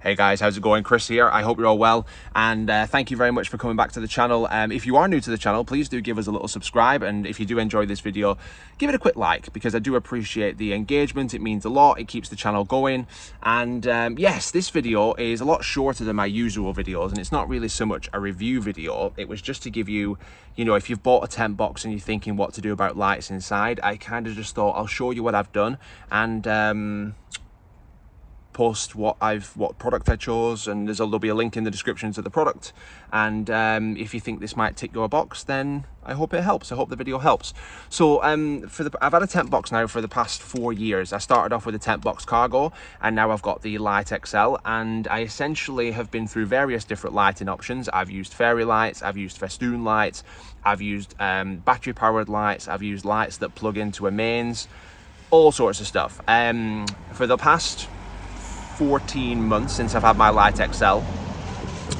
Hey guys, how's it going? Chris here. I hope you're all well, and thank you very much for coming back to the channel. If you are new to the channel, please do give us a little subscribe, and if you do enjoy this video, give it a quick like, because I do appreciate the engagement. It means a lot. It keeps the channel going. And yes, this video is a lot shorter than my usual videos, and it's not really so much a review video. It was just to give you, you know, if you've bought a tent box and you're thinking what to do about lights inside, I kind of just thought I'll show you what I've done, and post what product I chose, and there'll be a link in the description to the product. And if you think this might tick your box, then I hope it helps. I hope the video helps. So I've had a tent box now for the past 4 years. I started off with a TentBox Cargo, and now I've got the Light XL, and I essentially have been through various different lighting options. I've used fairy lights, I've used festoon lights, I've used battery powered lights, I've used lights that plug into a mains, all sorts of stuff. For the past 14 months since I've had my Light XL,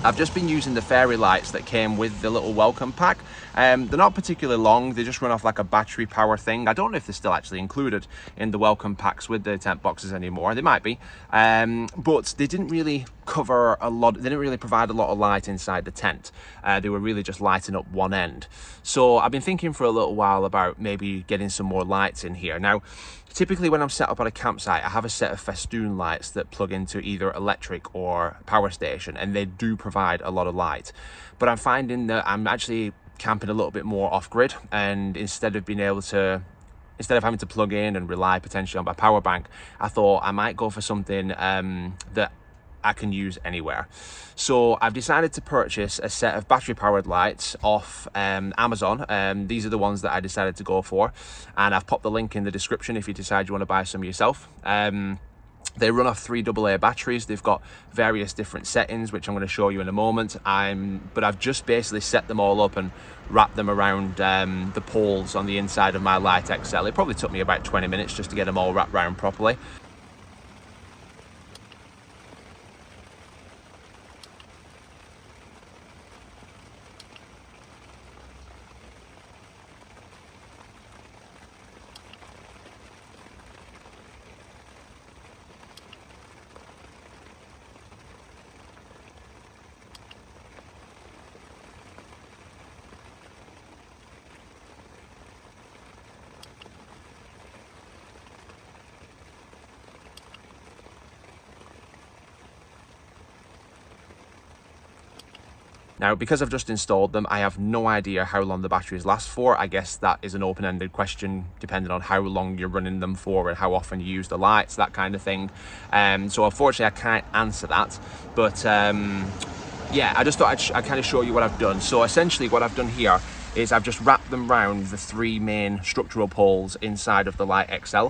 I've just been using the fairy lights that came with the little welcome pack. They're not particularly long, they just run off like a battery power thing. I don't know if they're still actually included in the welcome packs with the tent boxes anymore. They might be, but they didn't really cover a lot. They didn't really provide a lot of light inside the tent. They were really just lighting up one end. So I've been thinking for a little while about maybe getting some more lights in here. Now, typically when I'm set up at a campsite, I have a set of festoon lights that plug into either electric or power station, and they do provide a lot of light. But I'm finding that I'm actually camping a little bit more off-grid, and instead of having to plug in and rely potentially on my power bank, I thought I might go for something that I can use anywhere. So I've decided to purchase a set of battery powered lights off Amazon. These are the ones that I decided to go for, and I've popped the link in the description if you decide you want to buy some yourself. They run off 3 AA batteries. They've got various different settings, which I'm going to show you in a moment. But I've just basically set them all up and wrapped them around the poles on the inside of my Light XL. It probably took me about 20 minutes just to get them all wrapped around properly. Now, because I've just installed them, I have no idea how long the batteries last for. I guess that is an open-ended question, depending on how long you're running them for and how often you use the lights, that kind of thing. So unfortunately, I can't answer that. But yeah, I just thought I'd kind of show you what I've done. So essentially what I've done here is I've just wrapped them round the 3 main structural poles inside of the Light XL,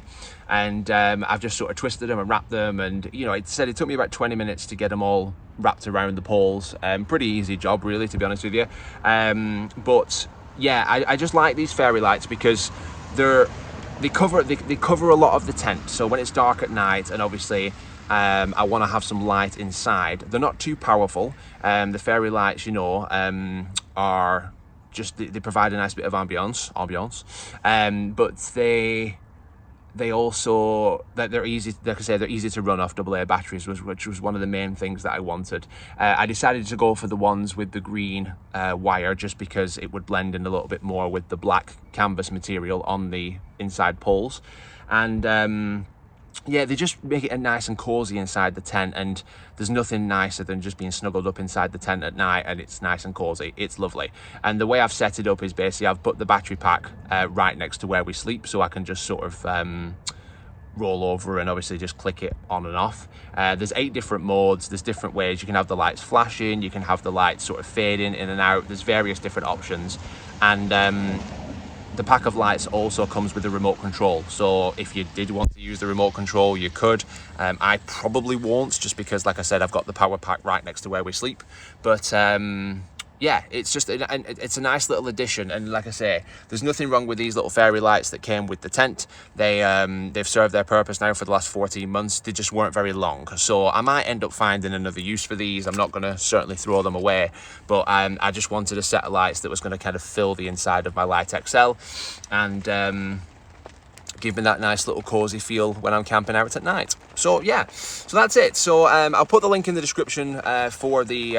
and I've just sort of twisted them and wrapped them, and you know, it took me about 20 minutes to get them all wrapped around the poles. Pretty easy job, really, to be honest with you. But yeah, I just like these fairy lights because they cover a lot of the tent. So when it's dark at night, and obviously I want to have some light inside, they're not too powerful. The fairy lights, you know, are just, they provide a nice bit of ambience, but they also, they're easy, like I say, they're easy to run off AA batteries, which was one of the main things that I wanted. I decided to go for the ones with the green wire, just because it would blend in a little bit more with the black canvas material on the inside poles. And yeah, they just make it nice and cozy inside the tent, and there's nothing nicer than just being snuggled up inside the tent at night, and it's nice and cozy. It's lovely. And the way I've set it up is basically I've put the battery pack right next to where we sleep, so I can just sort of roll over and obviously just click it on and off. There's 8 different modes, there's different ways. You can have the lights flashing, you can have the lights sort of fading in and out. There's various different options, and the pack of lights also comes with a remote control, so if you did want to use the remote control, you could. I probably won't, just because, like I said, I've got the power pack right next to where we sleep. But yeah, it's just, it's a nice little addition. And like I say, there's nothing wrong with these little fairy lights that came with the tent. They've served their purpose now for the last 14 months. They just weren't very long, so I might end up finding another use for these. I'm not going to certainly throw them away, but I just wanted a set of lights that was going to kind of fill the inside of my Light XL. And give me that nice little cozy feel when I'm camping out at night. So yeah, so that's it. So I'll put the link in the description for these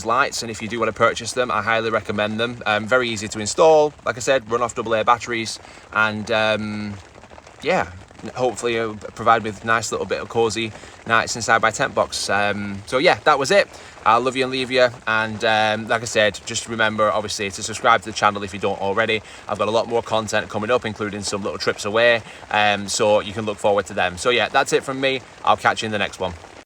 lights, and if you do want to purchase them, I highly recommend them. Very easy to install, like I said, run off AA batteries, and yeah, hopefully provide with nice little bit of cozy nights inside my tent box. So yeah, that was it. I'll love you and leave you, and like I said, just remember obviously to subscribe to the channel if you don't already. I've got a lot more content coming up, including some little trips away, so you can look forward to them. So yeah, that's it from me. I'll catch you in the next one.